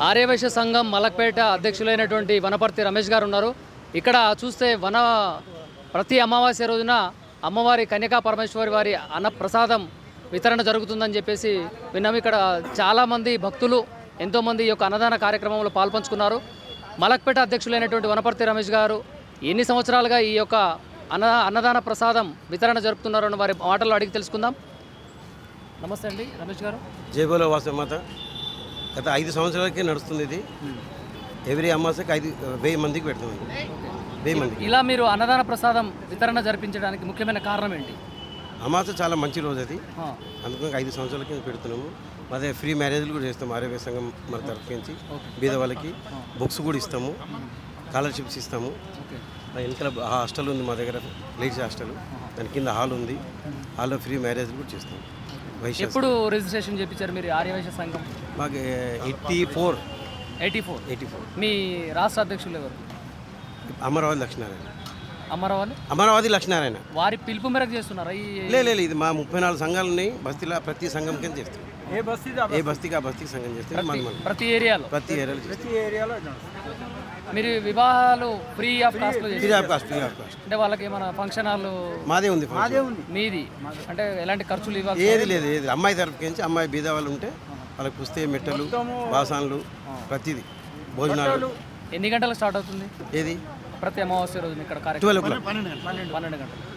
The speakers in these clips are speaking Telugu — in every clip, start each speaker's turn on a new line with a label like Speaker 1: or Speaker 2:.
Speaker 1: ఆర్యవైశ్య సంఘం మలక్పేట అధ్యక్షులైనటువంటి వనపర్తి రమేష్ గారు ఉన్నారు. ఇక్కడ చూస్తే ప్రతి అమావాస్య రోజున అమ్మవారి కన్యకా పరమేశ్వరి వారి అన్నప్రసాదం వితరణ జరుగుతుందని చెప్పేసి విన్నాము. ఇక్కడ చాలామంది భక్తులు ఎంతోమంది ఈ యొక్క అన్నదాన కార్యక్రమంలో పాల్పంచుకున్నారు. మలక్పేట అధ్యక్షులైనటువంటి వనపర్తి రమేష్ గారు ఎన్ని సంవత్సరాలుగా ఈ యొక్క అన్నదాన ప్రసాదం వితరణ జరుపుతున్నారో వారి మాటల్లో అడిగి తెలుసుకుందాం. నమస్తే అండి రమేష్ గారు.
Speaker 2: జై బోలో వాసమాత. గత 5 సంవత్సరాలకే నడుస్తుంది ఇది. ఎవ్రీ అమావాస్యకి 1000 మందికి పెడుతుంది. 1000 మంది.
Speaker 1: ఇలా మీరు అన్నదాన ప్రసాదం వితరణ జరిపించడానికి ముఖ్యమైన కారణం ఏంటి?
Speaker 2: అమావాస్య చాలా మంచి రోజు అది, అందుకని 5 సంవత్సరాలకి పెడుతున్నాము. అదే ఫ్రీ మ్యారేజ్లు కూడా చేస్తాము. ఆర్యవైశ్య సంఘం మన తరఫు నుంచి బీద వాళ్ళకి బుక్స్ కూడా ఇస్తాము, స్కాలర్షిప్స్ ఇస్తాము. వెనకాల హాస్టల్ ఉంది మా దగ్గర, లేడీస్ హాస్టల్, దాని కింద హాల్ ఉంది. హాల్లో ఫ్రీ మ్యారేజ్లు కూడా చేస్తాము.
Speaker 1: ఎప్పుడు రిజిస్ట్రేషన్ చేయించారు మీరు ఆర్యవైశ్య సంఘం?
Speaker 2: మాకు 84.
Speaker 1: మీ రాష్ట్ర అధ్యక్షులు ఎవరు?
Speaker 2: అమరావతి లక్ష్మీనారాయణ.
Speaker 1: అమరావతి
Speaker 2: లక్ష్మీనారాయణ.
Speaker 1: వారి పిలుపు మేరకు చేస్తున్నారా?
Speaker 2: లేదు, ఇది మా 34 సంఘాలు ఉన్నాయి బస్తీలో. ప్రతి సంఘం కింద చేస్తాం. ఏ బస్తీకి ఆ బస్తీకి సంఘం చేస్తాం.
Speaker 1: ప్రతి ఏరియాలో మీరు వివాహాలు ఫ్రీ ఆఫ్ కాస్ట్ అంటే వాళ్ళకి ఏమైనా ఫంక్షన్ హాల్
Speaker 2: మాదే ఉంది.
Speaker 1: మీది అంటే ఎలాంటి ఖర్చులు ఇవ్వాలి?
Speaker 2: ఏది లేదు. అమ్మాయి తరఫుకి నుంచి అమ్మాయి బీద వాళ్ళు ఉంటే వాళ్ళకి పుస్తే మెట్టలు, బాసాన్లు, ప్రతిదీ భోజనాలు.
Speaker 1: ఎన్ని గంటలకు స్టార్ట్ అవుతుంది?
Speaker 2: ఏది
Speaker 1: ప్రతి అమావాస్య రోజు ఇక్కడ
Speaker 2: 12 o'clock.
Speaker 1: 12 గంటలు
Speaker 2: 12 గంటలకు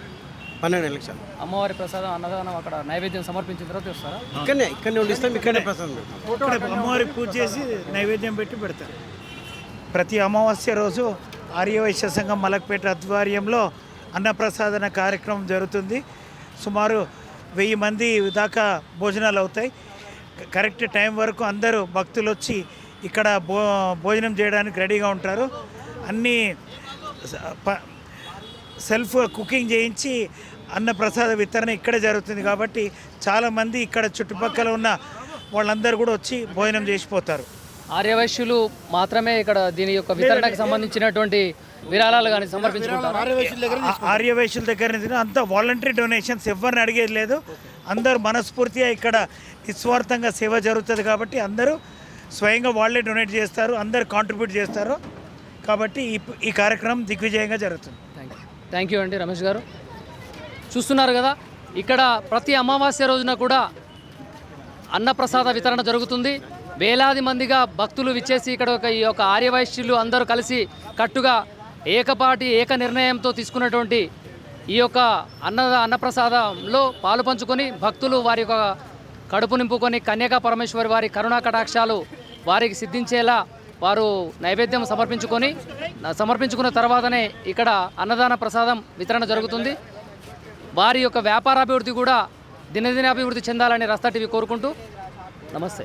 Speaker 1: అమ్మవారి ప్రసాదం అన్నదానం అక్కడ నైవేద్యం సమర్పించిన తర్వాత వస్తారా?
Speaker 2: ఇక్కడనే వండిస్తాం. ఇక్కడనే ప్రసాదం పెడతాం.
Speaker 3: అమ్మవారికి పూజ చేసి నైవేద్యం పెట్టి పెడతారు. ప్రతి అమావాస్య రోజు ఆర్యవైశ్య సంఘం మలక్పేట ఆధ్వర్యంలో అన్నప్రసాదన కార్యక్రమం జరుగుతుంది. సుమారు 1000 మంది దాకా భోజనాలు అవుతాయి. కరెక్ట్ టైం వరకు అందరూ భక్తులు వచ్చి ఇక్కడ భోజనం చేయడానికి రెడీగా ఉంటారు. అన్నీ సెల్ఫ్ కుకింగ్ చేయించి అన్నప్రసాద వితరణ ఇక్కడే జరుగుతుంది. కాబట్టి చాలామంది ఇక్కడ చుట్టుపక్కల ఉన్న వాళ్ళందరూ కూడా వచ్చి భోజనం చేసిపోతారు.
Speaker 1: ఆర్యవైశ్యులు మాత్రమే ఇక్కడ దీని యొక్క వితరణకు సంబంధించినటువంటి విరాళాలు కానీ సమర్పించుకుంటారు.
Speaker 3: ఆర్యవైశ్యుల దగ్గర నుంచి అంతా వాలంటరీ డొనేషన్స్, ఎవరిని అడిగేది లేదు. అందరూ మనస్ఫూర్తిగా ఇక్కడ నిస్వార్థంగా సేవ జరుగుతుంది. కాబట్టి అందరూ స్వయంగా వాళ్ళే డొనేట్ చేస్తారు, అందరూ కాంట్రిబ్యూట్ చేస్తారు. కాబట్టి ఈ కార్యక్రమం దిగ్విజయంగా జరుగుతుంది.
Speaker 1: థ్యాంక్ యూ అండి రమేష్ గారు. చూస్తున్నారు కదా, ఇక్కడ ప్రతి అమావాస్య రోజున కూడా అన్నప్రసాద వితరణ జరుగుతుంది. వేలాది మందిగా భక్తులు విచ్చేసి ఇక్కడ ఈ యొక్క ఆర్యవైశ్యులు అందరూ కలిసి కట్టుగా ఏక నిర్ణయంతో తీసుకున్నటువంటి ఈ యొక్క అన్నప్రసాదంలో పాలు పంచుకొని భక్తులు వారి యొక్క కడుపు నింపుకొని కన్యకా పరమేశ్వరి వారి కరుణా కటాక్షాలు వారికి సిద్ధించేలా వారు నైవేద్యం సమర్పించుకున్న తర్వాతనే ఇక్కడ అన్నదాన ప్రసాదం వితరణ జరుగుతుంది. వారి యొక్క వ్యాపారాభివృద్ధి కూడా దినదినాభివృద్ధి చెందాలని రస్తా టీవీ కోరుకుంటూ నమస్తే.